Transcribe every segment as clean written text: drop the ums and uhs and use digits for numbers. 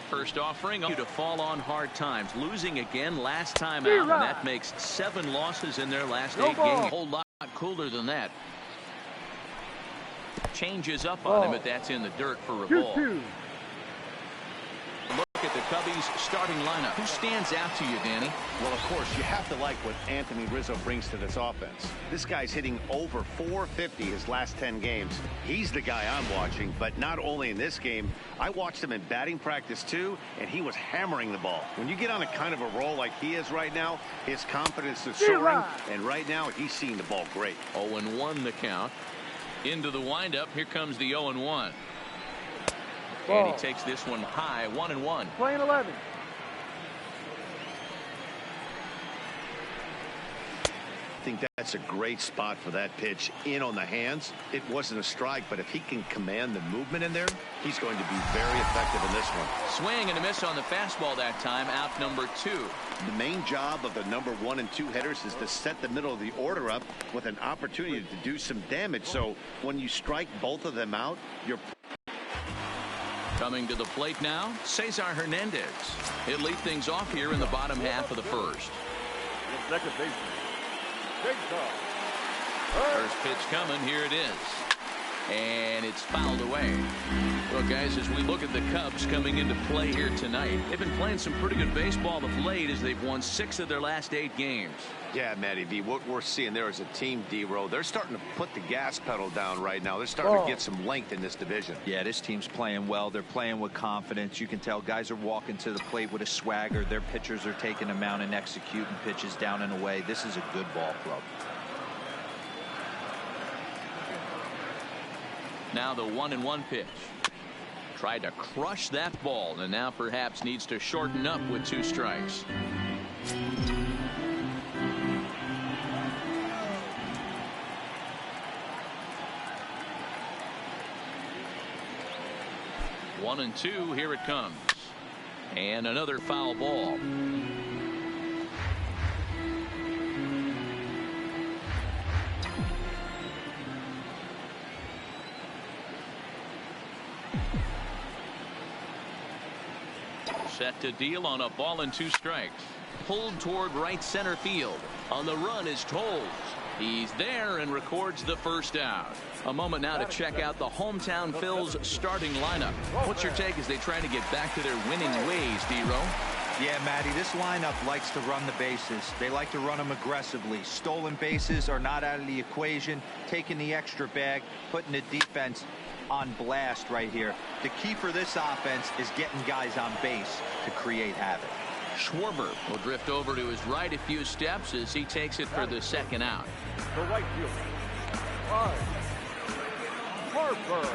First offering to fall on hard times, losing again last time out, and that makes 7 losses in their last 8 games. A whole lot cooler than that. Changes up on him, but that's in the dirt for a ball. Look at the Cubbies starting lineup. Who stands out to you, Danny? Well, of course, you have to like what Anthony Rizzo brings to this offense. This guy's hitting over .450 his last 10 games. He's the guy I'm watching, but not only in this game. I watched him in batting practice, too, and he was hammering the ball. When you get on a kind of a roll like he is right now, his confidence is soaring, and right now he's seeing the ball great. 0-1 the count. Into the windup. Here comes the 0-1. And he takes this one high, 1-1. Playing 11. I think that's a great spot for that pitch in on the hands. It wasn't a strike, but if he can command the movement in there, he's going to be very effective in this one. Swing and a miss on the fastball that time, out number 2. The main job of the number 1 and 2 hitters is to set the middle of the order up with an opportunity to do some damage. So when you strike both of them out, you're coming to the plate now, Cesar Hernandez. He'll lead things off here in the bottom half of the first. Second baseman. First pitch coming. Here it is. And it's fouled away. Well, guys, as we look at the Cubs coming into play here tonight, they've been playing some pretty good baseball of late as they've won 6 of their last 8 games. Yeah, Matty V, what we're seeing there is a team, D-Row. They're starting to put the gas pedal down right now. They're starting to get some length in this division. Yeah, this team's playing well. They're playing with confidence. You can tell guys are walking to the plate with a swagger. Their pitchers are taking them out and executing pitches down and away. This is a good ball club. Now the 1-1 pitch. Tried to crush that ball, and now perhaps needs to shorten up with 2 strikes. One and 2, here it comes. And another foul ball. Set to deal on a ball and 2 strikes. Pulled toward right center field. On the run is Tolles. He's there and records the first out. A moment now to check out the hometown Phil's starting lineup. What's your take as they try to get back to their winning ways, D-Row? Yeah, Matty, this lineup likes to run the bases. They like to run them aggressively. Stolen bases are not out of the equation. Taking the extra bag, putting the defense on blast right here. The key for this offense is getting guys on base to create havoc. Schwarber will drift over to his right a few steps as he takes it for the second out. The right fielder, Harper.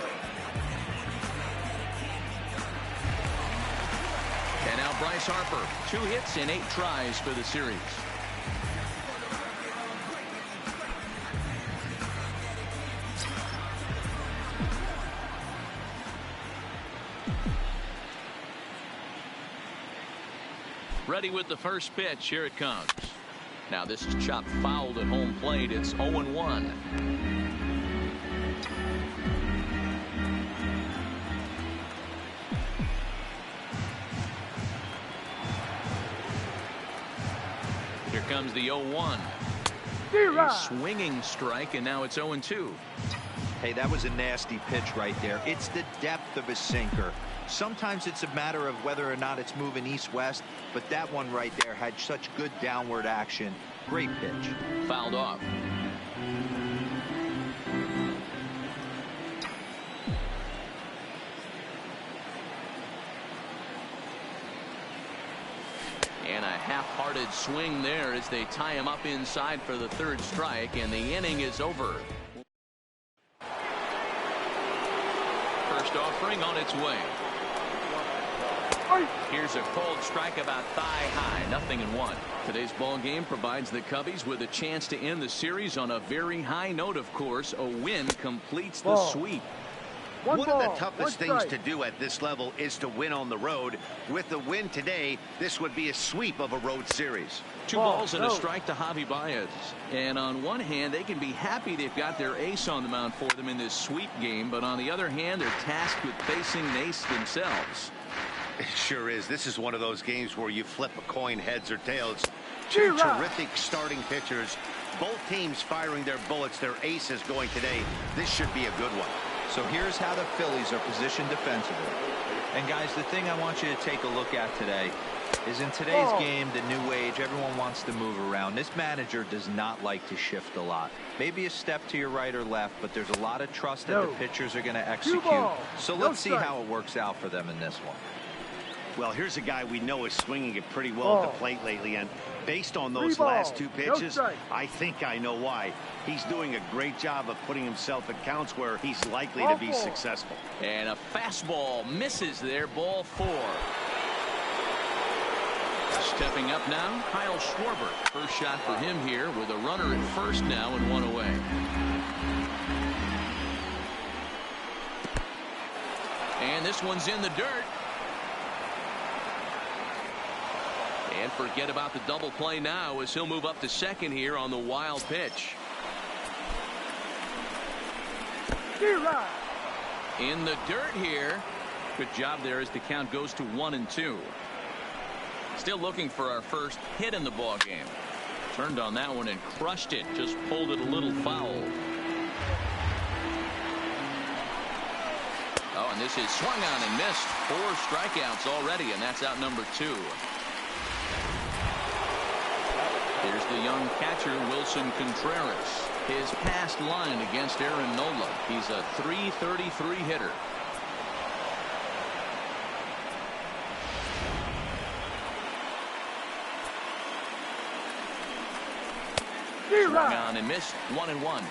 And now Bryce Harper, 2 hits in 8 tries for the series. Ready with the first pitch. Here it comes. Now this is chopped fouled at home plate. It's 0-1. Here comes the 0-1. A swinging strike, and now it's 0-2. Hey, that was a nasty pitch right there. It's the depth of a sinker. Sometimes it's a matter of whether or not it's moving east-west, but that one right there had such good downward action. Great pitch. Fouled off. And a half-hearted swing there as they tie him up inside for the 3rd strike, and the inning is over. First offering on its way. Here's a cold strike about thigh high, 0-1. Today's ball game provides the Cubbies with a chance to end the series on a very high note, of course. A win completes the sweep. One of the toughest things to do at this level is to win on the road. With the win today, this would be a sweep of a road series. Two balls and a strike to Javi Baez. And on one hand, they can be happy they've got their ace on the mound for them in this sweep game. But on the other hand, they're tasked with facing an ace themselves. It sure is. This is one of those games where you flip a coin heads or tails. Two terrific starting pitchers. Both teams firing their bullets. Their aces going today. This should be a good one. So here's how the Phillies are positioned defensively. And guys, the thing I want you to take a look at today is in today's game, the new age, everyone wants to move around. This manager does not like to shift a lot. Maybe a step to your right or left, but there's a lot of trust that the pitchers are going to execute. So let's see how it works out for them in this one. Well, here's a guy we know is swinging it pretty well at the plate lately, and based on those last two pitches, I think I know why. He's doing a great job of putting himself at counts where he's likely to be successful. And a fastball misses there, ball 4. Stepping up now, Kyle Schwarber. First shot for him here with a runner at first now and one away. And this one's in the dirt. And forget about the double play now as he'll move up to second here on the wild pitch. In the dirt here. Good job there as the count goes to 1-2. Still looking for our first hit in the ball game. Turned on that one and crushed it. Just pulled it a little foul. Oh, and this is swung on and missed. 4 strikeouts already, and that's out number 2. Here's the young catcher, Wilson Contreras. His past line against Aaron Nola. He's a .333 hitter. Swung on and missed. 1-1.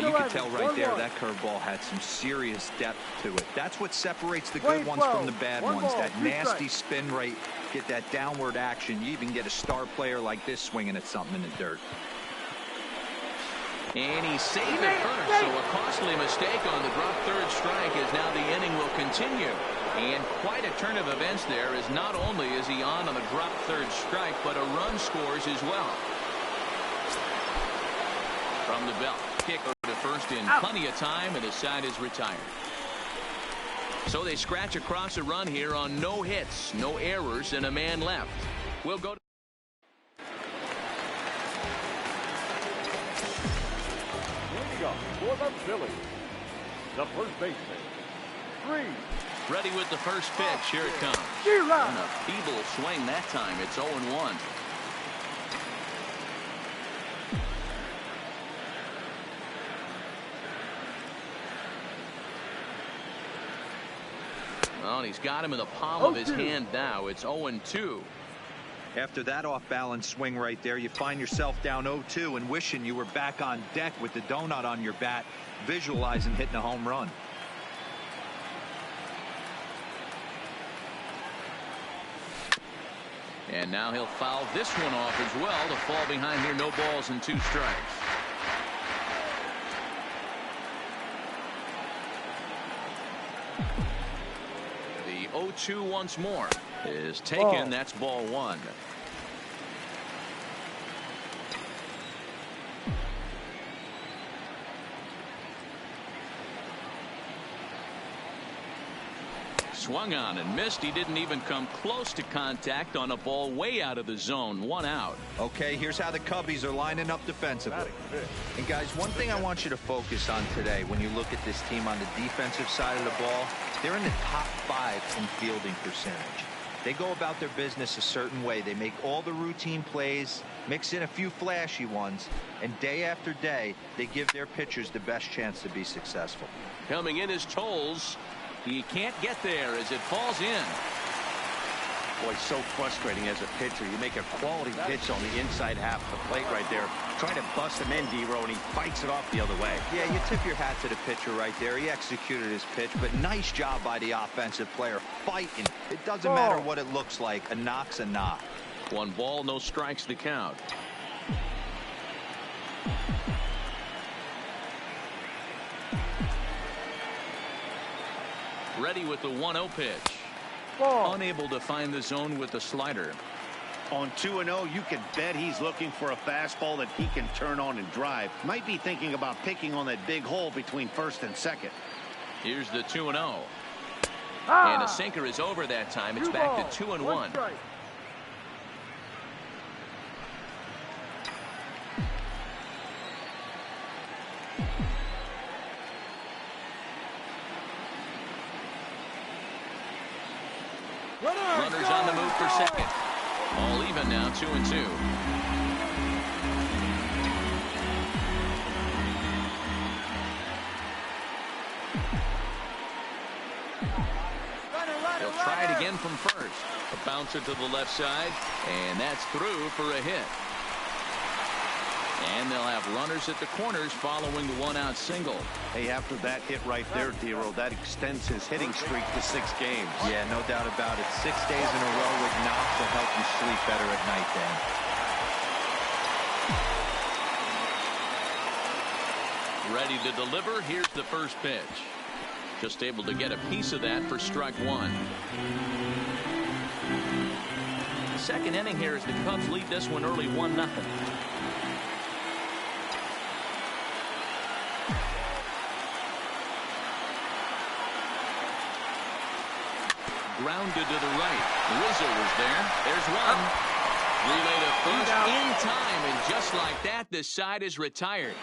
You can tell right there that curveball had some serious depth to it. That's what separates the good ones from the bad ones. That nasty spin rate, get that downward action. You even get a star player like this swinging at something in the dirt. And he saved it first, so a costly mistake on the drop third strike as now the inning will continue. And quite a turn of events there, as not only is he on the drop third strike, but a run scores as well. From the belt, kick to first in plenty of time, and his side is retired. So they scratch across a run here on no hits, no errors, and a man left. We'll go to for the Phillies, the first baseman, 3. Ready with the first pitch. Here it comes. And a feeble swing that time. It's 0-1. Well, and he's got him in the palm of his hand now. It's 0-2. After that off-balance swing right there, you find yourself down 0-2 and wishing you were back on deck with the donut on your bat, visualizing hitting a home run. And now he'll foul this one off as well to fall behind here. No balls and 2 strikes. The 0-2 once more is taken. That's ball 1. Swung on and missed. He didn't even come close to contact on a ball way out of the zone. 1 out. Okay, here's how the Cubbies are lining up defensively. And guys, one thing I want you to focus on today when you look at this team on the defensive side of the ball, they're in the top 5 in fielding percentage. They go about their business a certain way. They make all the routine plays, mix in a few flashy ones, and day after day, they give their pitchers the best chance to be successful. Coming in is Tolles. He can't get there as it falls in. Boy, so frustrating as a pitcher. You make a quality pitch on the inside half of the plate right there. Try to bust him in, D-Row, and he fights it off the other way. Yeah, you tip your hat to the pitcher right there. He executed his pitch, but nice job by the offensive player fighting. It doesn't matter what it looks like. A knock's a knock. 1 ball, no strikes to count. Ready with the 1-0 pitch. Ball. Unable to find the zone with the slider. On 2-0, you can bet he's looking for a fastball that he can turn on and drive. Might be thinking about picking on that big hole between first and second. Here's the 2-0. Ah! And a sinker is over that time. It's back to 2-1. Strike. Runners on the move for second. All even now, 2-2. He'll try it again from first. A bouncer to the left side, and that's through for a hit. And they'll have runners at the corners following the 1-out single. Hey, after that hit right there, Dero, that extends his hitting streak to 6 games. Yeah, no doubt about it. 6 days in a row with knocks will help you sleep better at night, Dan. Ready to deliver. Here's the first pitch. Just able to get a piece of that for strike 1. The second inning here as the Cubs lead this one early 1-0. Grounded to the right. Rizzo was there. There's one. Relay to first in time, and just like that, this side is retired.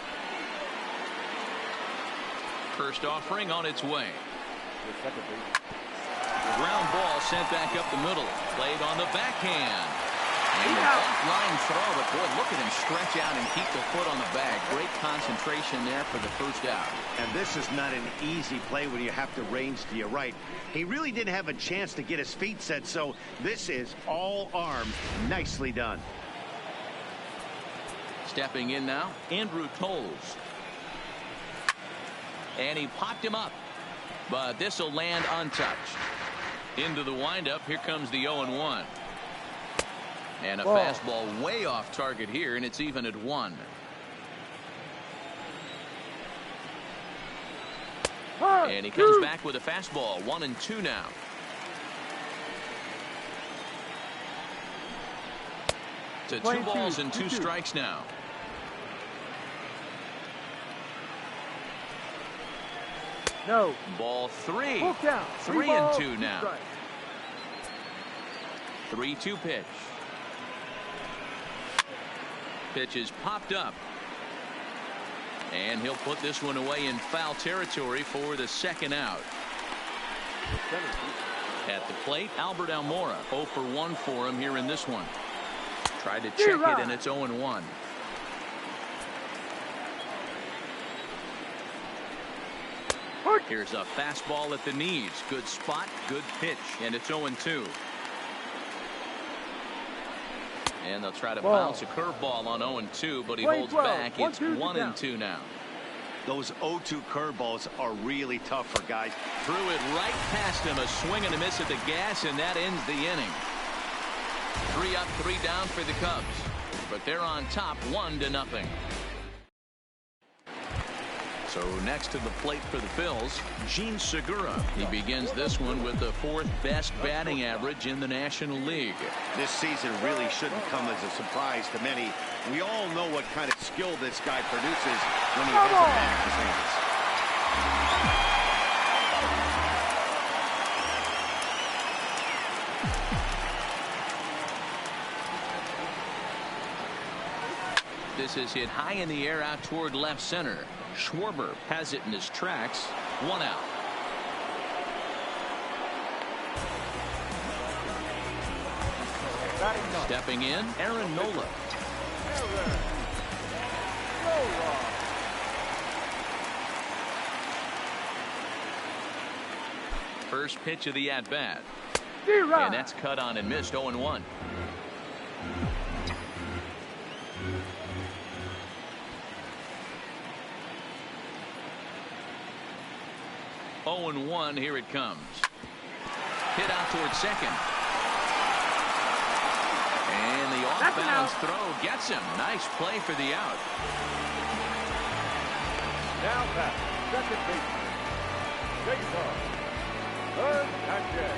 First offering on its way. Ground ball sent back up the middle. Played on the backhand. And an offline throw, but boy, look at him stretch out and keep the foot on the bag. Great concentration there for the first out. And this is not an easy play when you have to range to your right. He really didn't have a chance to get his feet set, so this is all arm. Nicely done. Stepping in now, Andrew Toles. And he popped him up, but this will land untouched. Into the windup, here comes the 0-1. And a fastball way off target here, and it's even at 1. And he comes back with a fastball. 1-2 now. To 2 balls and 2 strikes now. No. Ball 3. 3-2 now. 3-2 pitch. Pitch is popped up. And he'll put this one away in foul territory for the second out. At the plate, Albert Almora. 0 for 1 for him here in this one. Tried to check it, and it's 0-1. Here's a fastball at the knees. Good spot, good pitch, and it's 0-2. And they'll try to bounce a curveball on 0-2, but he holds back. It's 1-2 now. Those 0-2 curveballs are really tough for guys. Threw it right past him. A swing and a miss at the gas, and that ends the inning. 3 up, 3 down for the Cubs. But they're on top 1-0. So next to the plate for the Phils, Gene Segura. He begins this one with the 4th best batting average in the National League. This season really shouldn't come as a surprise to many. We all know what kind of skill this guy produces when he has a bat in his hands. This is hit high in the air out toward left center. Schwarber has it in his tracks. 1 out. Stepping in, Aaron Nola. First pitch of the at-bat. And that's cut on and missed. 0-1. Here it comes. Hit out towards second. And the off-balance throw gets him. Nice play for the out. Now back, second baseman, Jason Third catcher.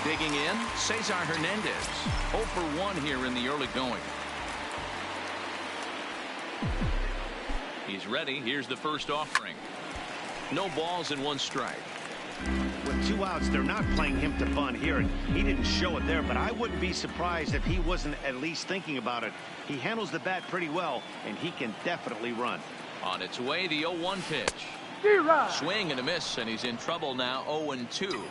Digging in, Cesar Hernandez. 0 for 1 here in the early going. He's ready. Here's the first offering. No balls and 1 strike. With 2 outs, they're not playing him to bunt here, and he didn't show it there, but I wouldn't be surprised if he wasn't at least thinking about it. He handles the bat pretty well, and he can definitely run. On its way, the 0-1 pitch. Swing and a miss, and he's in trouble now. 0-2.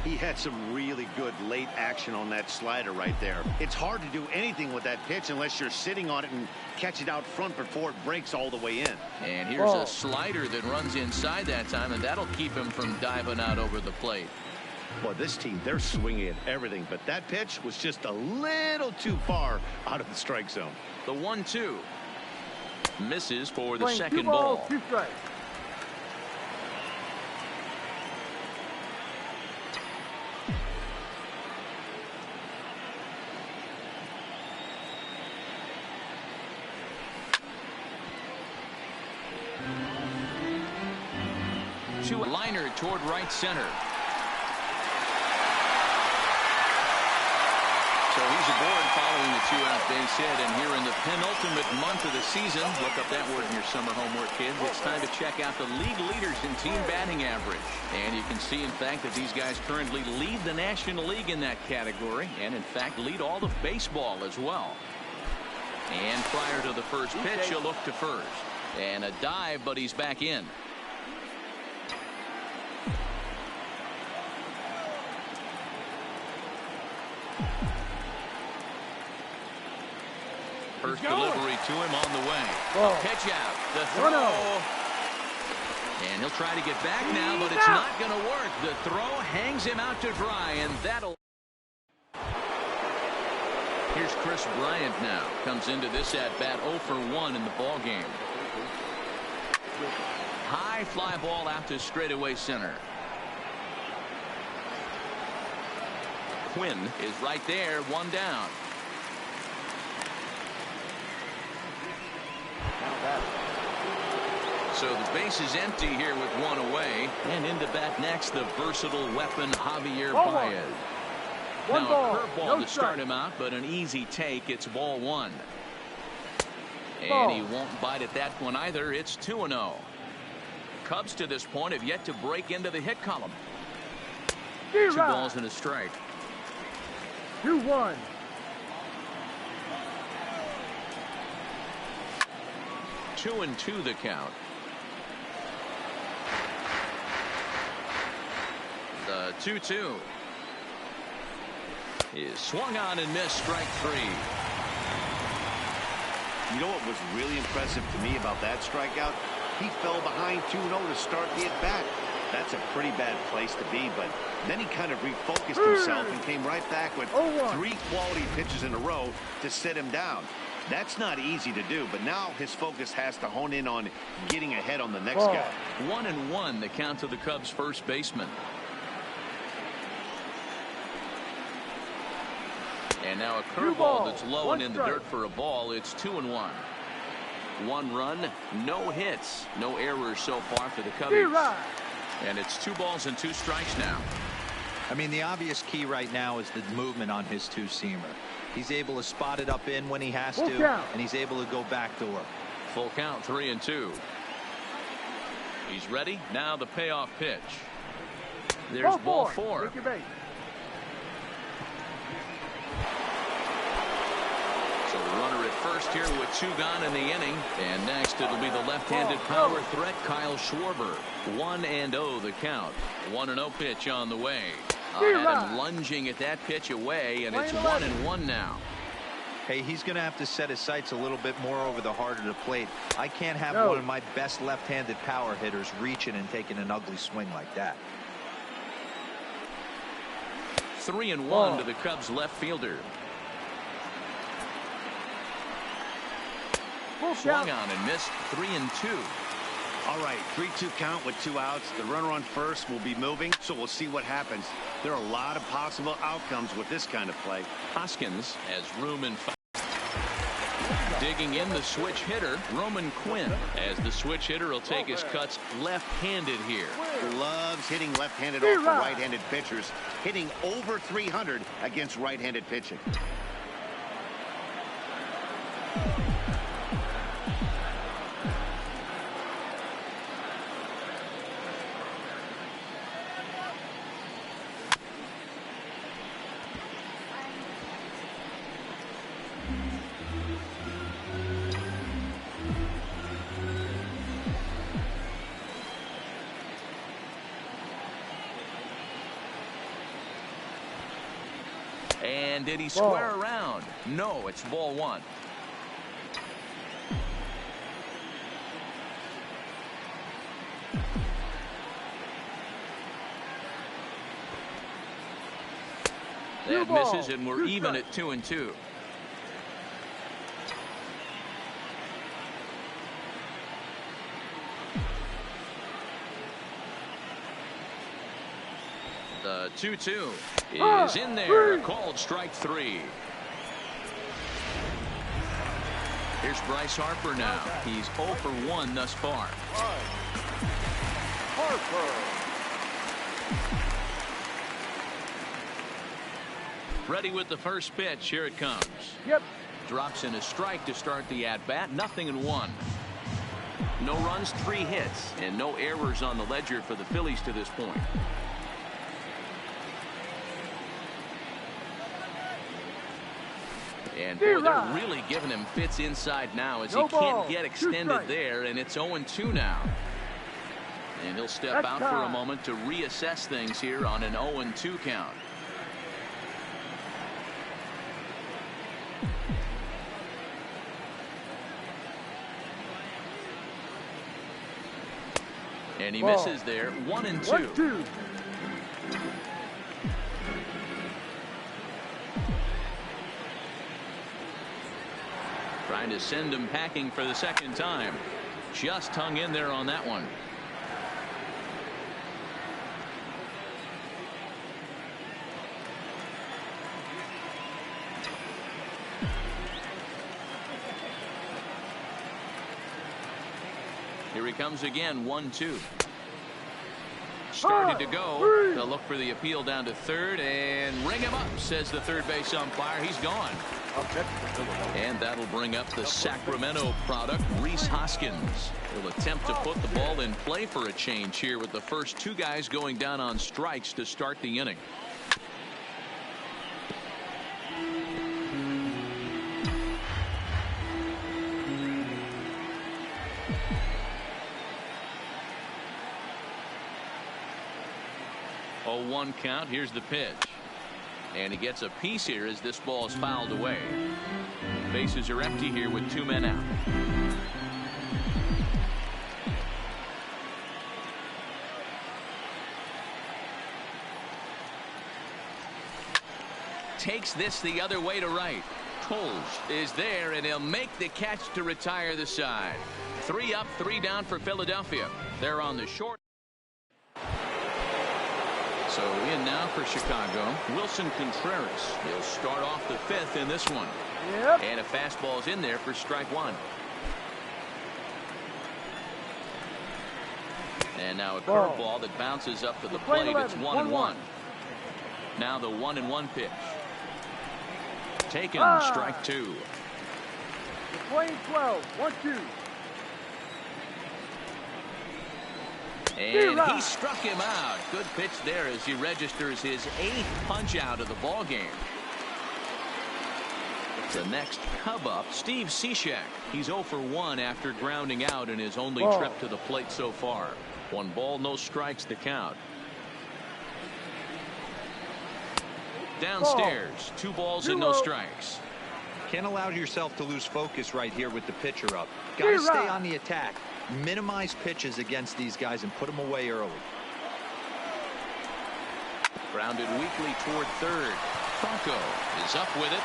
He had some really good late action on that slider right there. It's hard to do anything with that pitch unless you're sitting on it and catch it out front before it breaks all the way in. And here's a slider that runs inside that time, and that'll keep him from diving out over the plate. Well, this team, they're swinging at everything, but that pitch was just a little too far out of the strike zone. The 1-2 misses for the second 2 balls, ball. 2 strikes. Liner toward right center. So he's aboard following the 2-out base hit, and here in the penultimate month of the season, look up that word in your summer homework, kids. It's time to check out the league leaders in team batting average. And you can see, in fact, that these guys currently lead the National League in that category, and in fact lead all of baseball as well. And prior to the first pitch, he'll look to first. And a dive, but he's back in. First delivery to him on the way. Pitch out. The throw. And he'll try to get back now, but it's not going to work. The throw hangs him out to dry, and that'll... Here's Chris Bryant now. Comes into this at-bat 0 for 1 in the ball game. High fly ball out to straightaway center. Quinn is right there, 1 down. So the base is empty here with 1 away. And into bat next, the versatile weapon, Javier Baez. Now a curveball to start him out, but an easy take. It's ball 1. And he won't bite at that one either. It's 2-0. Cubs to this point have yet to break into the hit column. 2 balls and a strike. 2-1. Two and 2 the count. The 2-2 is swung on and missed. Strike 3. You know what was really impressive to me about that strikeout? He fell behind 2-0 to start the at-bat. That's a pretty bad place to be, but then he kind of refocused himself and came right back with 3 quality pitches in a row to sit him down. That's not easy to do, but now his focus has to hone in on getting ahead on the next guy. 1-1 the count to the Cubs first baseman. And now a curveball that's low and in the dirt for a ball. It's 2-1. 1 run, no hits, no errors so far for the Cubbies. And it's 2 balls and 2 strikes now. I mean, the obvious key right now is the movement on his 2-seamer. He's able to spot it up in when he has to, and he's able to go backdoor. Full count, 3-2. He's ready. Now the payoff pitch. There's ball 4. So the runner at first here with 2 gone in the inning. And next it'll be the left-handed power threat, Kyle Schwarber. 1-0 the count. 1-0 pitch on the way. Had him lunging at that pitch away, and it's 1-1 now. Hey, he's going to have to set his sights a little bit more over the heart of the plate. I can't have one of my best left-handed power hitters reaching and taking an ugly swing like that. 3-1 to the Cubs left fielder. Swung on and missed. 3-2. All right, 3-2 count with 2 outs. The runner on first will be moving, so we'll see what happens. There are a lot of possible outcomes with this kind of play. Hoskins has room in. Digging in the switch hitter, Roman Quinn, as the switch hitter will take his cuts left-handed here. Loves hitting left-handed off the right-handed pitchers, hitting over 300 against right-handed pitching. And did he square around? No, it's ball one. That misses, and we're even at 2-2. The 2-2 is in there, called strike three. Here's Bryce Harper now. He's 0 for 1 thus far. Harper. Ready with the first pitch. Here it comes. Yep. Drops in a strike to start the at-bat. 0-1. No runs, 3 hits, and no errors on the ledger for the Phillies to this point. And boy, they're really giving him fits inside now as he can't get extended there, and it's 0-2 now. And he'll step out for a moment to reassess things here on an 0-2 count. And he misses there. 1-2. Trying to send him packing for the second time. Just hung in there on that one. Here he comes again. 1-2. Started to go. They'll look for the appeal down to third and ring him up, says the third base umpire. He's gone. And that'll bring up the Sacramento product, Rhys Hoskins. He'll attempt to put the ball in play for a change here with the first 2 guys going down on strikes to start the inning. Oh, 1 count. Here's the pitch. And he gets a piece here as this ball is fouled away. Bases are empty here with 2 men out. Takes this the other way to right. Toles is there, and he'll make the catch to retire the side. 3 up, 3 down for Philadelphia. They're on the short. So in now for Chicago, Wilson Contreras. He'll start off the 5th in this one. Yep. And a fastball's in there for strike 1. And now a curveball that bounces up to the plate. It's 1-1. Now the 1-1 pitch. Taken, strike 2. Playing 12, 1-2. And he struck him out. Good pitch there as he registers his 8th punch out of the ball game. The next Cub up, Steve Cishek. He's 0 for 1 after grounding out in his only trip to the plate so far. 1 ball, no strikes to count. Downstairs, 2 balls and no strikes. Can't allow yourself to lose focus right here with the pitcher up. Got to stay on the attack. Minimize pitches against these guys and put them away early. Grounded weakly toward third. Franco is up with it.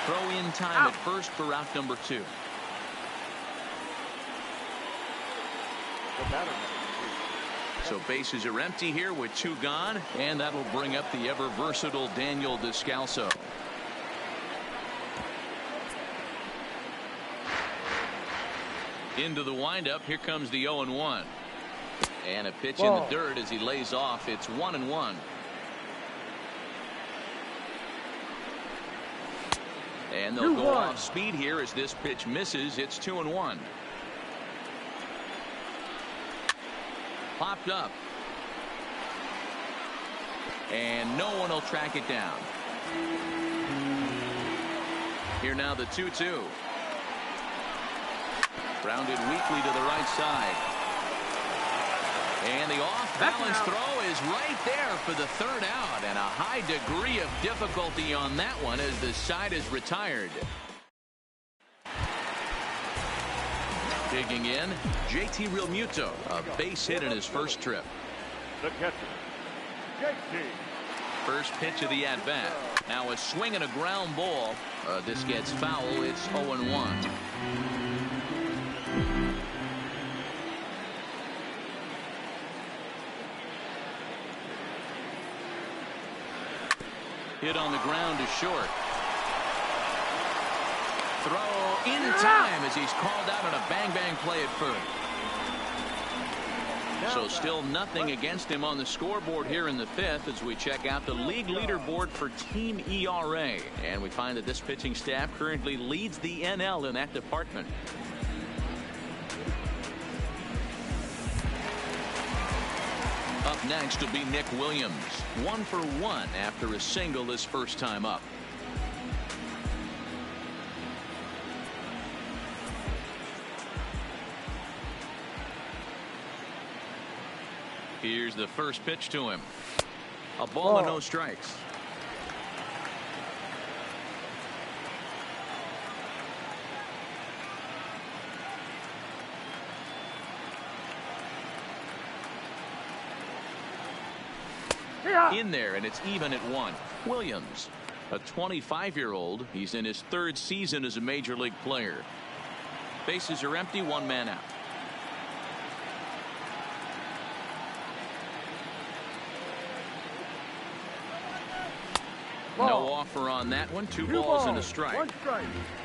Throw in time at first for out number 2. So bases are empty here with 2 gone, and that'll bring up the ever versatile Daniel Descalso. Into the windup. Here comes the 0-1. And a pitch in the dirt as he lays off. It's 1-1. And they'll go off speed here as this pitch misses. It's 2-1. Popped up. And no one will track it down. Here now the 2-2. Grounded weakly to the right side. And the off-balance throw is right there for the third out. And a high degree of difficulty on that one as the side is retired. Digging in, JT Realmuto, a base hit in his first trip. The catcher, JT. First pitch of the at-bat. Now a swing and a ground ball. This gets foul. It's 0-1. Hit on the ground is short. Throw in time as he's called out on a bang-bang play at first. So still nothing against him on the scoreboard here in the fifth as we check out the league leaderboard for team ERA. And we find that this pitching staff currently leads the NL in that department. Up next will be Nick Williams. 1 for 1 after a single his first time up. Here's the first pitch to him. A ball and no strikes. In there, and it's even at 1. Williams, a 25-year-old. He's in his third season as a major league player. Bases are empty, 1 man out. No offer on that one. 2 balls and a strike. 1 strike.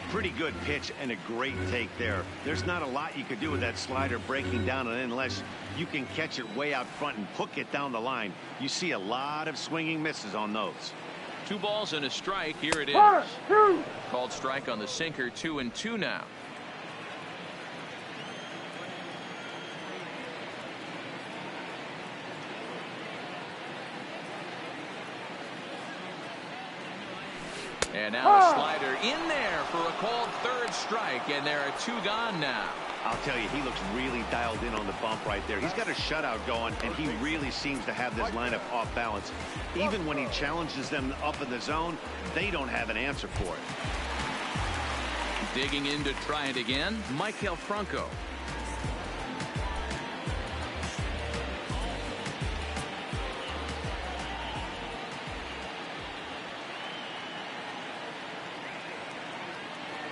Pretty good pitch and a great take there. There's not a lot you could do with that slider breaking down and unless you can catch it way out front and hook it down the line. You see a lot of swinging misses on those. 2 balls and a strike. Here it is. Called strike on the sinker. 2-2 now. And now a slider in there for a called third strike, and there are 2 gone now. I'll tell you, he looks really dialed in on the bump right there. He's got a shutout going, and he really seems to have this lineup off balance. Even when he challenges them up in the zone, they don't have an answer for it. Digging in to try it again, Maikel Franco.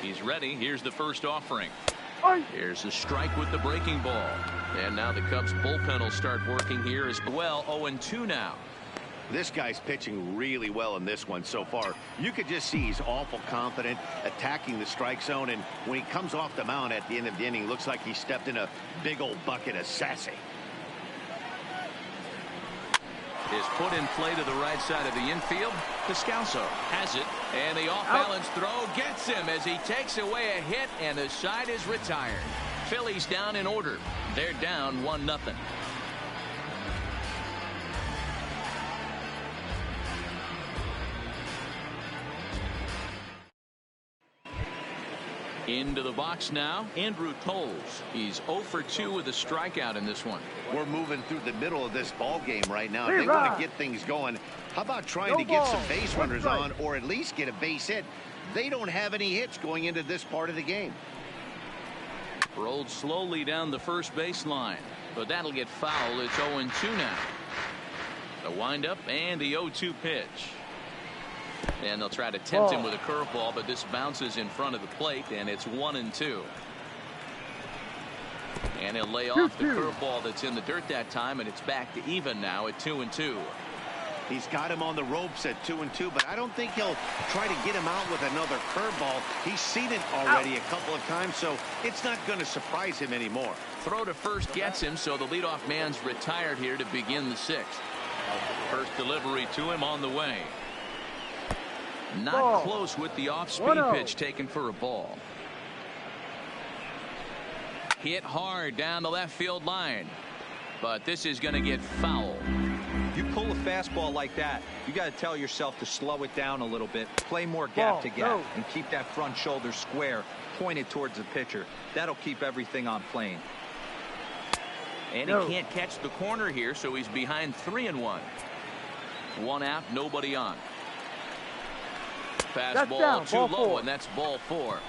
He's ready. Here's the first offering. Here's a strike with the breaking ball. And now the Cubs bullpen will start working here as well. 0-2 now. This guy's pitching really well in this one so far. You could just see he's awful confident attacking the strike zone. And when he comes off the mound at the end of the inning, looks like he stepped in a big old bucket of sassy. Is put in play to the right side of the infield. Descalso has it, and the off-balance throw gets him as he takes away a hit, and the side is retired. Phillies down in order. They're down 1-0. Into the box now, Andrew Toles. He's 0 for 2 with a strikeout in this one. We're moving through the middle of this ball game right now. They want to get things going. How about trying to get some base runners on or at least get a base hit? They don't have any hits going into this part of the game. Rolled slowly down the first baseline, but that'll get foul. It's 0-2 now. The windup and the 0-2 pitch. And they'll try to tempt him with a curveball, but this bounces in front of the plate, and it's 1-2. And he'll lay off the curveball that's in the dirt that time, and it's back to even now at 2-2. He's got him on the ropes at 2-2, but I don't think he'll try to get him out with another curveball. He's seen it already a couple of times, so it's not going to surprise him anymore. Throw to first gets him, so the leadoff man's retired here to begin the sixth. First delivery to him on the way. Not close with the off-speed pitch taken for a ball. Hit hard down the left field line, but this is going to get foul. You pull a fastball like that, you got to tell yourself to slow it down a little bit, play more gap to gap, and keep that front shoulder square, pointed towards the pitcher. That'll keep everything on plane. And he can't catch the corner here, so he's behind 3-1. One out, nobody on. Fastball too low, and that's ball 4.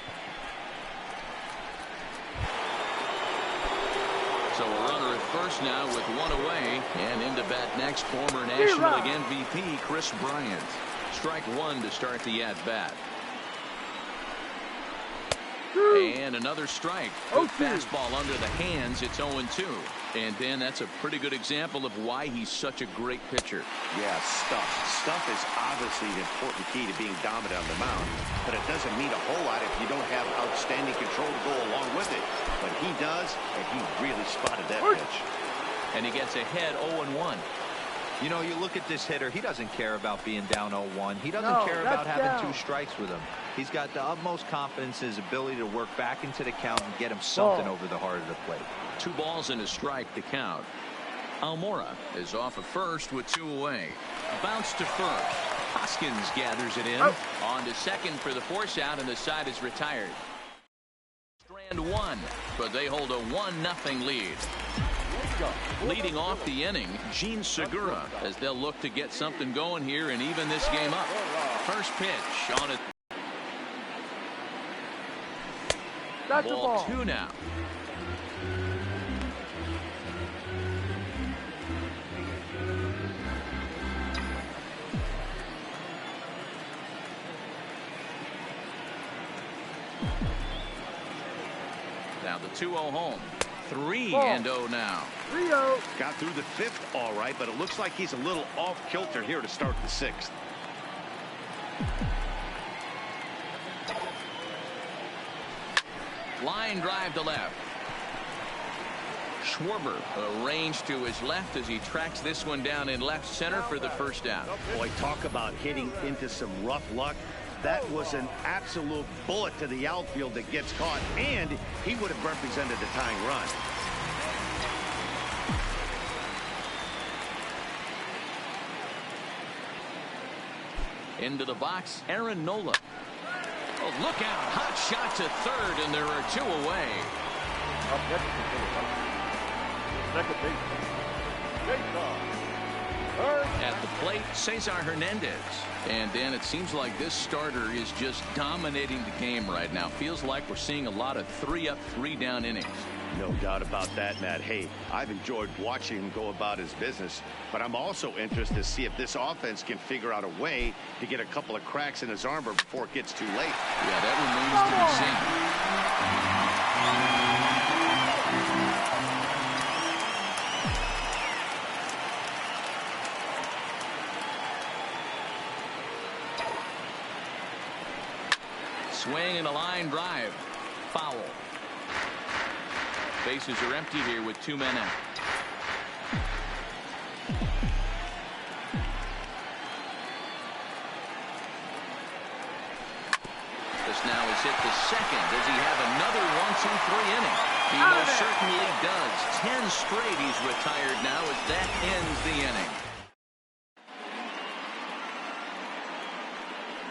So a runner at first now with one away, and into bat next, former National League MVP Chris Bryant. Strike one to start the at-bat. And another strike. Good fastball under the hands. It's 0-2. And Dan, that's a pretty good example of why he's such a great pitcher. Yeah, stuff is obviously an important key to being dominant on the mound, but it doesn't mean a whole lot if you don't have outstanding control to go along with it. But he does, and he really spotted that pitch. And he gets ahead 0-1. You know, you look at this hitter, he doesn't care about being down 0-1. He doesn't care about having 2 strikes with him. He's got the utmost confidence in his ability to work back into the count and get him something over the heart of the plate. 2 balls and a strike to count. Almora is off at first with 2 away. Bounce to first. Hoskins gathers it in. On to second for the force out, and the side is retired. Strand 1, but they hold a 1-0 lead. Leading off the inning, Gene Segura, as they'll look to get something going here and even this game up. First pitch on it. Ball 2 now. Now the 2-0 home. 3-0 now. 3-0. Got through the 5th all right, but it looks like he's a little off kilter here to start the 6th. Line drive to left. Schwarber arranged to his left as he tracks this one down in left center for the first out. Boy, talk about hitting into some rough luck. That was an absolute bullet to the outfield that gets caught, and he would have represented the tying run. Into the box, Aaron Nola. Oh, look out. Hot shot to third, and there are 2 away. Up next is second baseman, At the plate, Cesar Hernandez. And Dan, it seems like this starter is just dominating the game right now. Feels like we're seeing a lot of 3-up, 3-down innings. No doubt about that, Matt. Hey, I've enjoyed watching him go about his business, but I'm also interested to see if this offense can figure out a way to get a couple of cracks in his armor before it gets too late. Yeah, that remains to be seen. Swing and a line drive. Foul. Bases are empty here with 2 men out. This now is hit to second. Does he have another 1-2-3 inning? He most certainly does. 10 straight he's retired now as that ends the inning.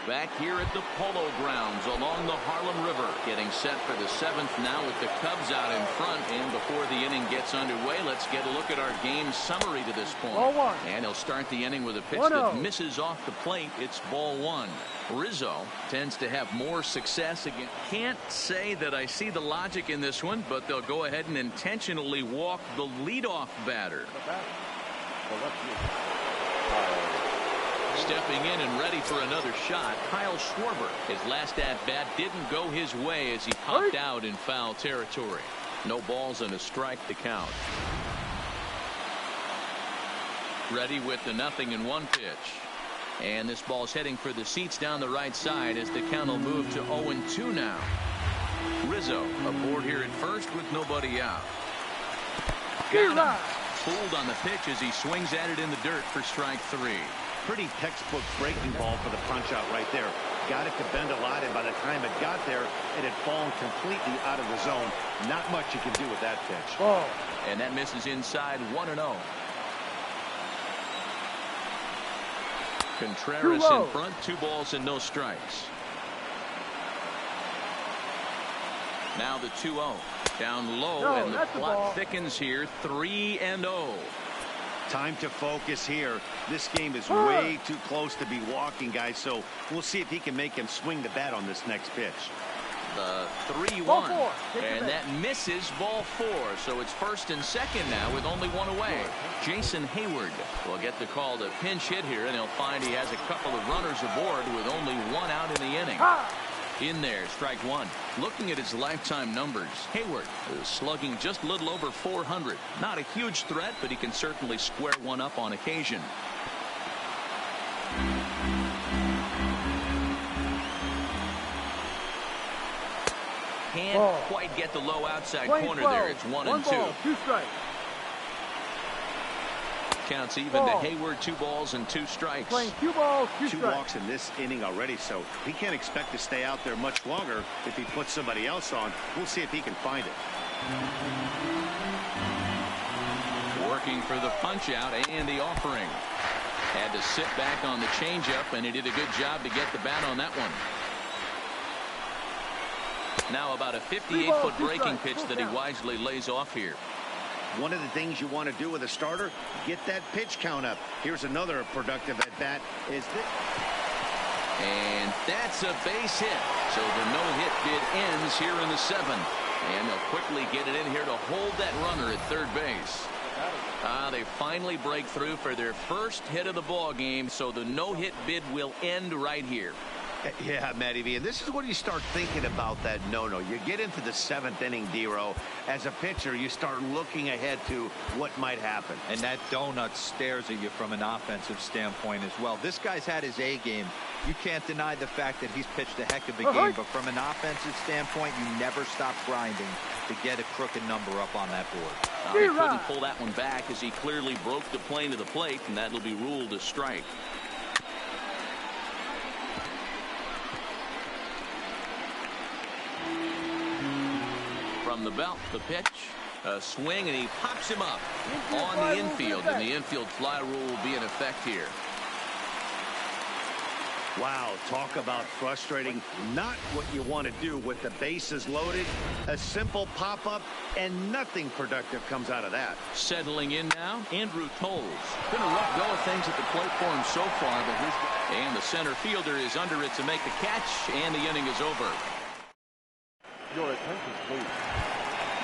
Back here at the Polo Grounds along the Harlem River. Getting set for the 7th now with the Cubs out in front. And before the inning gets underway, let's get a look at our game summary to this point. Ball 1. And he'll start the inning with a pitch that misses off the plate. It's ball 1. Rizzo tends to have more success again. Can't say that I see the logic in this one, but they'll go ahead and intentionally walk the leadoff batter. Stepping in and ready for another shot, Kyle Schwarber. His last at-bat didn't go his way as he popped out in foul territory. No balls and a strike to count. Ready with the 0-1 pitch. And this ball's heading for the seats down the right side as the count will move to 0-2 now. Rizzo aboard here at first with nobody out. Got him. Fooled on the pitch as he swings at it in the dirt for strike 3. Pretty textbook breaking ball for the punch out right there. Got it to bend a lot, and by the time it got there, it had fallen completely out of the zone. Not much you can do with that pitch. And that misses inside 1-0. Contreras in front, 2 balls and no strikes. Now the 2-0. Down low, and the plot thickens here, 3-0. Time to focus here. This game is way too close to be walking, guys, so we'll see if he can make him swing the bat on this next pitch. The 3-1, and that misses ball 4, so it's first and second now with only 1 away. Jason Hayward will get the call to pinch hit here, and he'll find he has a couple of runners aboard with only 1 out in the inning. In there, strike 1. Looking at his lifetime numbers, Hayward is slugging just a little over 400. Not a huge threat, but he can certainly square one up on occasion. Can't quite get the low outside corner there. It's 1-2. 2 strikes. Counts even to Hayward, 2 balls and 2 strikes. Playing 2 balls, 2 2 strikes. walks in this inning already, so he can't expect to stay out there much longer. If he puts somebody else on, we'll see if he can find it. Working for the punch out and the offering. Had to sit back on the changeup, and he did a good job to get the bat on that one. Now about a 58-foot breaking pitch that he wisely lays off here. One of the things you want to do with a starter, get that pitch count up. Here's another productive at bat. And that's a base hit. So the no-hit bid ends here in the 7th. And they'll quickly get it in here to hold that runner at third base. They finally break through for their first hit of the ball game. So the no-hit bid will end right here. Yeah, Matty V, and this is when you start thinking about that no-no. You get into the 7th inning, D-Row. As a pitcher, you start looking ahead to what might happen. And that donut stares at you from an offensive standpoint as well. This guy's had his A game. You can't deny the fact that he's pitched a heck of a game, but from an offensive standpoint, you never stop grinding to get a crooked number up on that board. He couldn't pull that one back as he clearly broke the plane to the plate, and that'll be ruled a strike. From the belt, the pitch, a swing, and he pops him up on the infield, and the infield fly rule will be in effect here. Wow, talk about frustrating. Not what you want to do with the bases loaded. A simple pop-up, and nothing productive comes out of that. Settling in now, Andrew Toles. Been a rough go of things at the plate for him so far, but and the center fielder is under it to make the catch, and the inning is over. Your attention, please.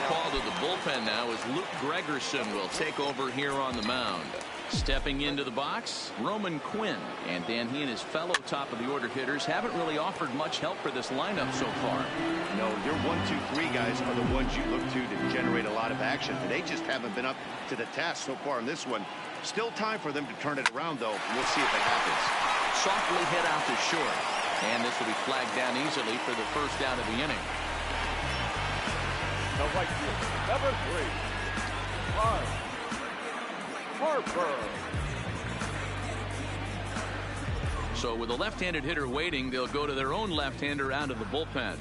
Call to the bullpen now as Luke Gregerson will take over here on the mound. Stepping into the box, Roman Quinn. And Dan, he and his fellow top of the order hitters haven't really offered much help for this lineup so far. No, your 1, 2, 3 guys are the ones you look to generate a lot of action. They just haven't been up to the task so far in this one. Still time for them to turn it around, though. We'll see if it happens. Softly hit out to short. And this will be flagged down easily for the first out of the inning. The right field, number 3, Harper. So with a left-handed hitter waiting, they'll go to their own left-hander out of the bullpen.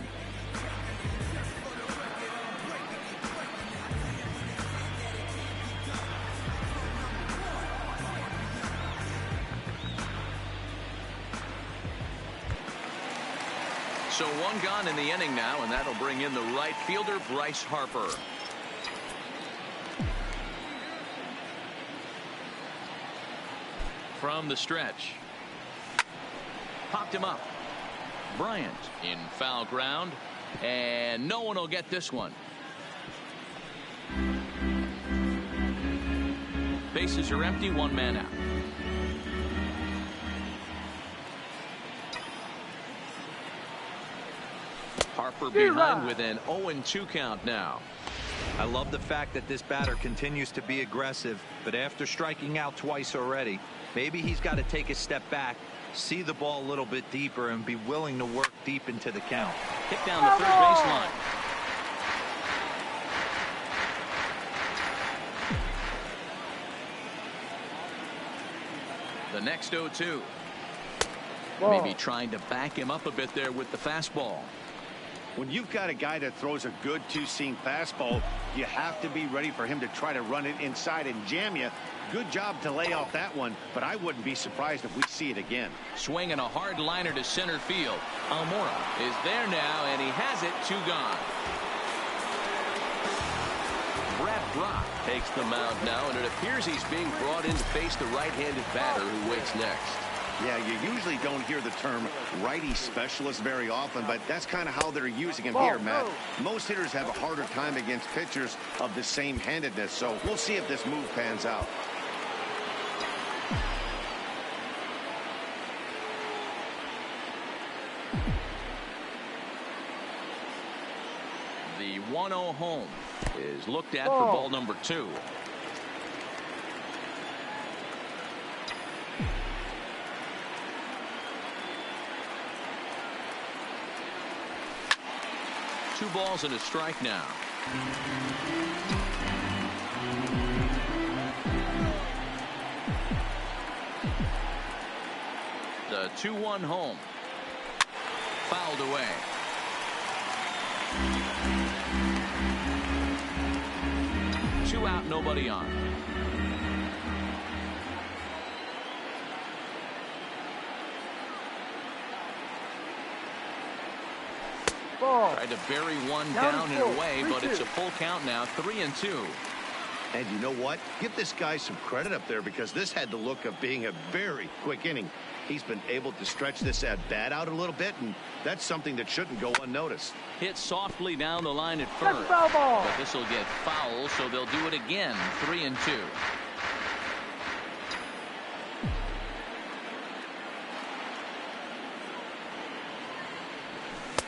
So 1 gone in the inning now, and that'll bring in the right fielder, Bryce Harper. From the stretch. Popped him up. Bryant in foul ground, and no one will get this one. Bases are empty, 1 man out. Harper behind with an 0-2 count now. I love the fact that this batter continues to be aggressive, but after striking out twice already, maybe he's got to take a step back, see the ball a little bit deeper, and be willing to work deep into the count. Hit down the third baseline. The next 0-2. Maybe trying to back him up a bit there with the fastball. When you've got a guy that throws a good two-seam fastball, you have to be ready for him to try to run it inside and jam you. Good job to lay off that one, but I wouldn't be surprised if we see it again. Swinging a hard liner to center field. Almora is there now, and he has it. 2 gone. Brad Brock takes the mound now, and it appears he's being brought in to face the right-handed batter who waits next. Yeah, you usually don't hear the term righty specialist very often, but that's kind of how they're using him here, Matt. Most hitters have a harder time against pitchers of the same handedness, so we'll see if this move pans out. The 1-0 home is looked at for ball number 2. Two balls and a strike now. The 2-1 home. Fouled away. Two out, nobody on. Tried to bury one down and away, but it's a full count now. 3-2. And you know what? Give this guy some credit up there, because this had the look of being a very quick inning. He's been able to stretch this at bat out a little bit, and that's something that shouldn't go unnoticed. Hit softly down the line at first, but this will get foul, so they'll do it again. 3-2.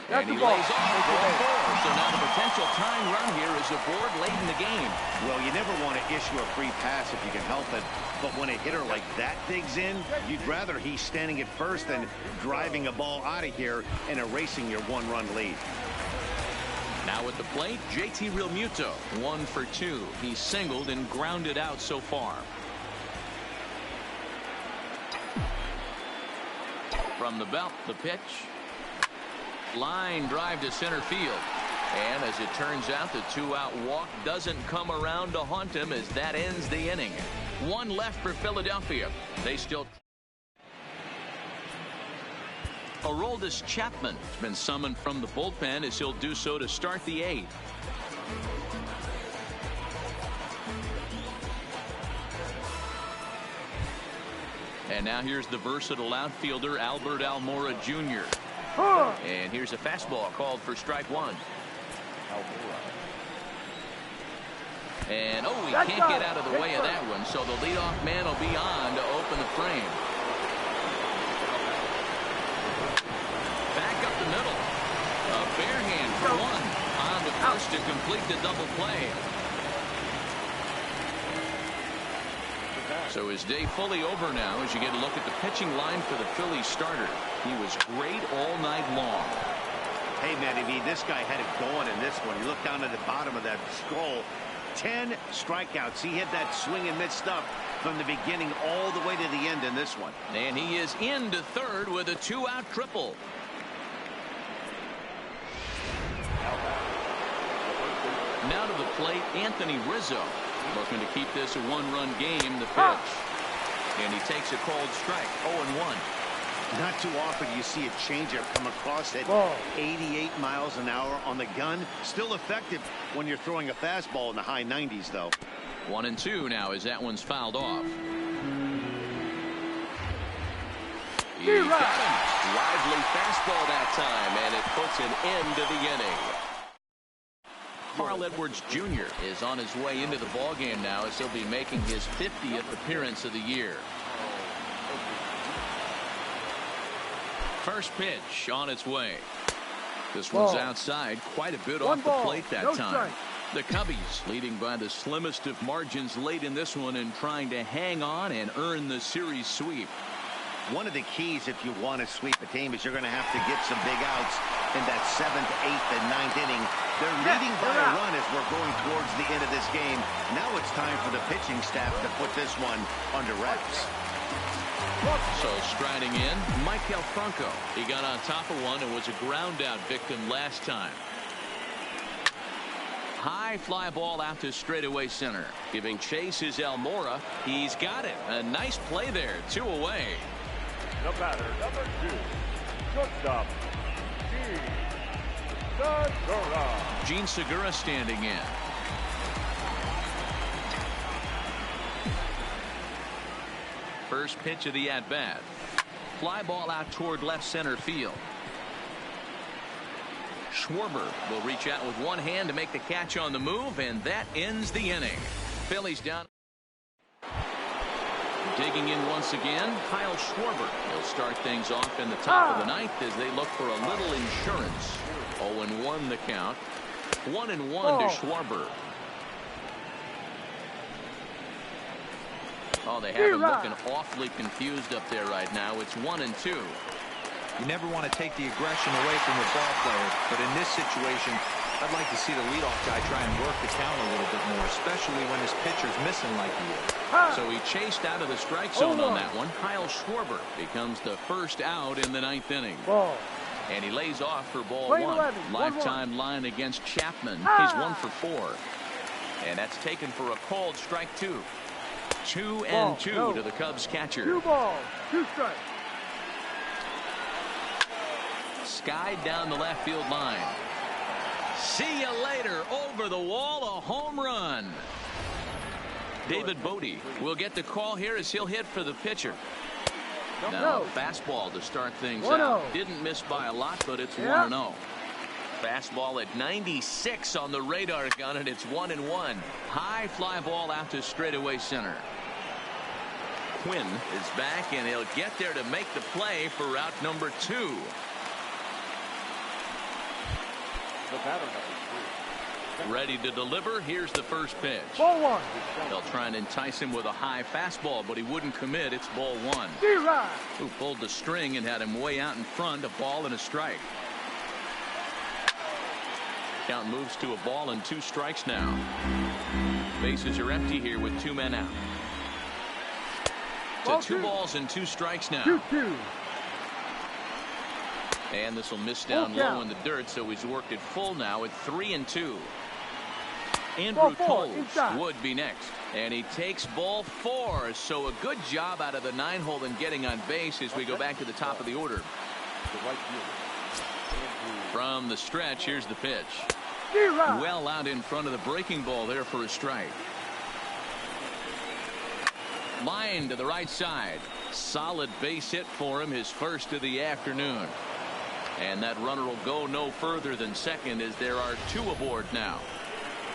And he lays off ball 4. So now the potential tying run here is aboard late in the game. Well, you never want to issue a free pass if you can help it. But when a hitter like that digs in, you'd rather he's standing at first than driving a ball out of here and erasing your 1-run lead. Now at the plate, JT Realmuto, 1 for 2. He's singled and grounded out so far. From the belt, the pitch. Line drive to center field. And as it turns out, the 2-out walk doesn't come around to haunt him, as that ends the inning. 1 left for Philadelphia. They still. Aroldis Chapman has been summoned from the bullpen, as he'll do so to start the 8th. And now here's the versatile outfielder Albert Almora Jr. And here's a fastball called for strike 1. And he can't get out of the way of that one, so the leadoff man will be on to open the frame. Back up the middle. A bare hand for 1. On to first to complete the double play. So his day fully over now as you get a look at the pitching line for the Phillies starter. He was great all night long. Hey, Matty V, this guy had it going in this one. You look down at the bottom of that scroll. 10 strikeouts. He hit that swing and miss stuff from the beginning all the way to the end in this one. And he is into third with a 2-out triple. Now to the plate, Anthony Rizzo. Looking to keep this a 1-run game. The pitch. And he takes a called strike. 0-1. Not too often you see a changeup come across at 88 miles an hour on the gun. Still effective when you're throwing a fastball in the high 90s, though. 1-2 now as that one's fouled off. He got him. Lively fastball that time, and it puts an end to the inning. Carl Edwards Jr. is on his way into the ballgame now, as he'll be making his 50th appearance of the year. First pitch on its way. This one's outside, quite a bit off the plate that time. The Cubbies leading by the slimmest of margins late in this one and trying to hang on and earn the series sweep. One of the keys if you want to sweep a team is you're going to have to get some big outs in that 7th, 8th, and 9th inning. They're leading by a run as we're going towards the end of this game. Now it's time for the pitching staff to put this one under wraps. So striding in, Michael Franco. He got on top of one and was a ground out victim last time. High fly ball out to straightaway center. Giving chase is Almora. He's got it. A nice play there. 2 away. The batter, number 2, shortstop, Gene Segura standing in. First pitch of the at-bat. Fly ball out toward left center field. Schwarber will reach out with one hand to make the catch on the move, and that ends the inning. Phillies down. Digging in once again, Kyle Schwarber. He'll start things off in the top of the 9th as they look for a little insurance. 0-1 the count. 1-1 to Schwarber. Oh, they have him looking awfully confused up there right now. It's 1-2. You never want to take the aggression away from your ball player, but in this situation, I'd like to see the leadoff guy try and work the count a little bit more, especially when his pitcher's missing like he is. So he chased out of the strike zone on that one. Kyle Schwarber becomes the first out in the 9th inning. And he lays off for ball 1. Lifetime line against Chapman. He's 1 for 4. And that's taken for a called strike 2. 2-2 to the Cubs catcher. 2 balls, 2 strikes. Skied down the left field line. See you later. Over the wall, a home run. David Bodie will get the call here as he'll hit for the pitcher. Now a fastball to start things out. Didn't miss by a lot, but it's 1-0. Fastball at 96 on the radar gun, and it's 1-1. High fly ball out to straightaway center. Quinn is back, and he'll get there to make the play for route number 2. The batter, number 3. Ready to deliver. Here's the first pitch. Ball 1. They'll try and entice him with a high fastball, but he wouldn't commit. It's ball 1. Who pulled the string and had him way out in front. A ball and a strike. Count moves to a ball and 2 strikes now. Bases are empty here with 2 men out. To 2 balls and 2 strikes now. 2-2. And this will miss down low in the dirt, so he's worked it full now at 3-2. Andrew Toles would be next, and he takes ball 4. So a good job out of the 9-hole in getting on base as we go back to the top of the order. From the stretch, here's the pitch. Well out in front of the breaking ball there for a strike. Line to the right side. Solid base hit for him, his first of the afternoon. And that runner will go no further than second as there are 2 aboard now.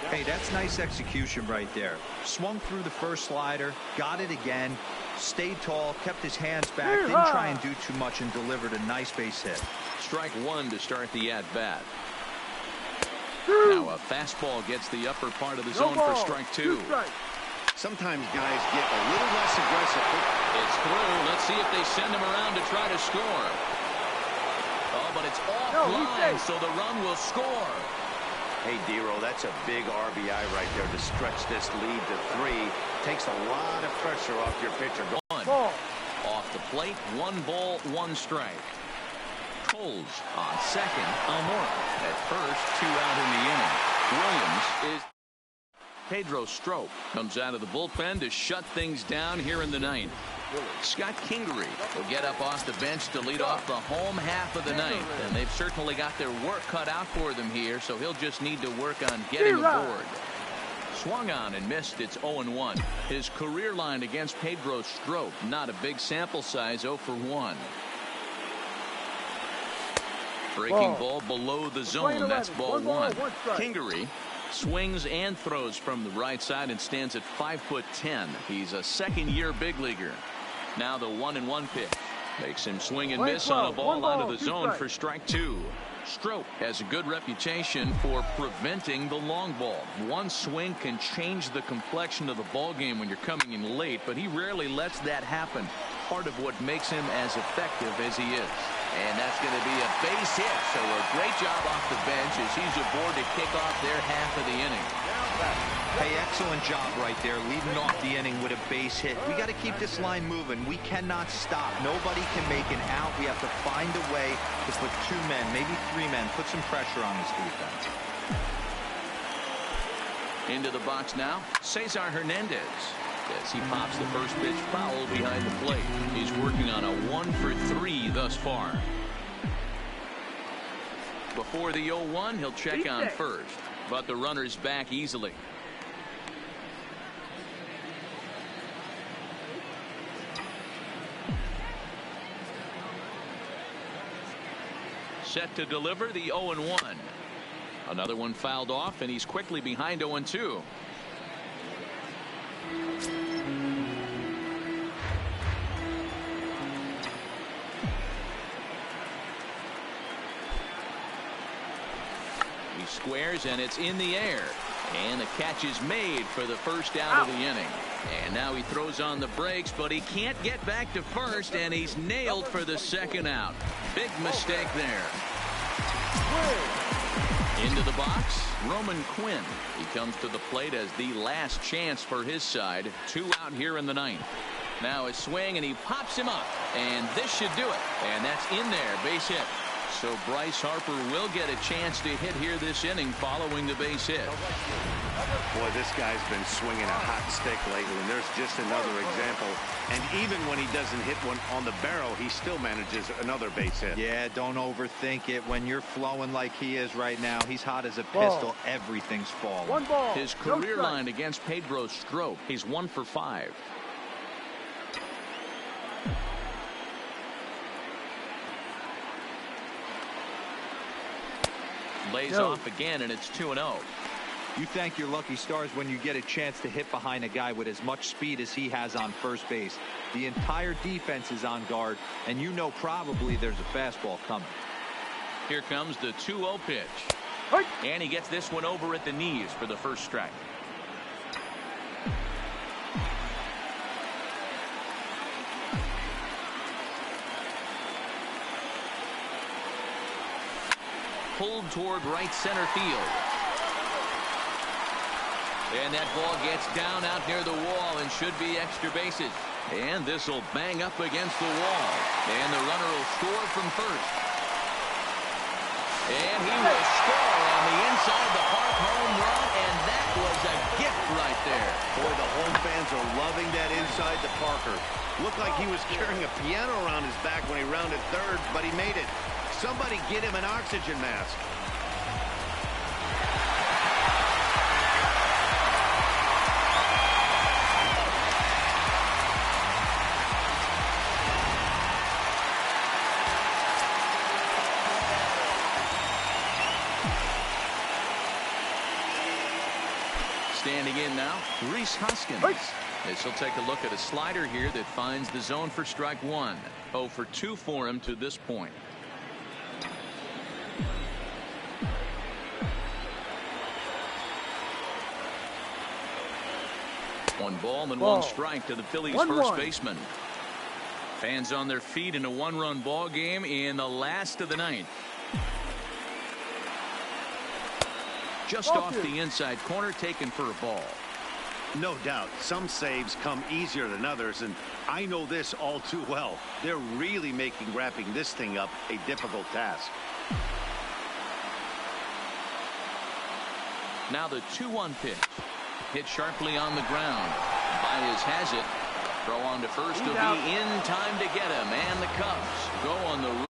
Hey, that's nice execution right there. Swung through the first slider, got it again, stayed tall, kept his hands back, didn't try and do too much, and delivered a nice base hit. Strike 1 to start the at-bat. Now a fastball gets the upper part of the zone for strike 2. Sometimes guys get a little less aggressive. It's through. Let's see if they send him around to try to score. Oh, but it's offline, so the run will score. Hey, Dero, that's a big RBI right there to stretch this lead to 3. Takes a lot of pressure off your pitcher. Off the plate, 1 ball, 1 strike. Toles on second. Almora at first, 2 out in the inning. Williams is... Pedro Strop comes out of the bullpen to shut things down here in the 9th. Scott Kingery will get up off the bench to lead off the home half of the 9th, and they've certainly got their work cut out for them here, so he'll just need to work on getting aboard. Swung on and missed. It's 0-1. His career line against Pedro Strop, not a big sample size, 0 for 1. Breaking ball below the zone. That's ball 1. Kingery swings and throws from the right side and stands at 5'10". He's a second-year big leaguer. Now the 1-1 pitch makes him swing and miss on a ball out of the zone for strike 2. Strop has a good reputation for preventing the long ball. One swing can change the complexion of the ball game when you're coming in late, but he rarely lets that happen. Part of what makes him as effective as he is. And that's going to be a base hit. So a great job off the bench as he's aboard to kick off their half of the inning. Hey, excellent job right there, leading off the inning with a base hit. We got to keep this line moving. We cannot stop. Nobody can make an out. We have to find a way to put 2 men, maybe 3 men, put some pressure on this defense. Into the box now, Cesar Hernandez. As he pops the first pitch foul behind the plate. He's working on a 1-for-3 thus far. Before the 0-1, he'll check on first, but the runner's back easily. Set to deliver the 0-1. Another one fouled off, and he's quickly behind 0-2. He squares, and it's in the air. And the catch is made for the first out of the inning. And now he throws on the brakes, but he can't get back to first, and he's nailed for the second out. Big mistake there. Into the box, Roman Quinn. He comes to the plate as the last chance for his side. 2 out here in the 9th. Now a swing, and he pops him up. And this should do it. And that's in there, base hit. So Bryce Harper will get a chance to hit here this inning following the base hit. Boy, this guy's been swinging a hot stick lately, and there's just another example. And even when he doesn't hit one on the barrel, he still manages another base hit. Yeah, don't overthink it. When you're flowing like he is right now, he's hot as a pistol. Everything's falling. 1 ball. His career line against Pedro Strop, he's 1 for 5. Lays off again, and it's 2-0. You thank your lucky stars when you get a chance to hit behind a guy with as much speed as he has on first base. The entire defense is on guard, and you know probably there's a fastball coming. Here comes the 2-0 pitch. And he gets this one over at the knees for the first strike. Pulled toward right center field. And that ball gets down out near the wall and should be extra bases. And this will bang up against the wall. And the runner will score from first. And he will score on the inside the park home run, and that was a gift right there. Boy, the home fans are loving that inside the Parker. Looked like he was carrying a piano around his back when he rounded third, but he made it. Somebody get him an oxygen mask. Standing in now, Rhys Hoskins. As he'll take a look at a slider here that finds the zone for strike 1. 0 for 2 for him to this point. One ball and 1 strike to the Phillies first baseman. Fans on their feet in a 1-run ball game in the last of the 9th. Just off the inside corner, taken for a ball. No doubt, some saves come easier than others, and I know this all too well. They're really making wrapping this thing up a difficult task. Now the 2-1 pitch. Hit sharply on the ground. Baez has it. Throw on to first will be in time to get him. And the Cubs go on the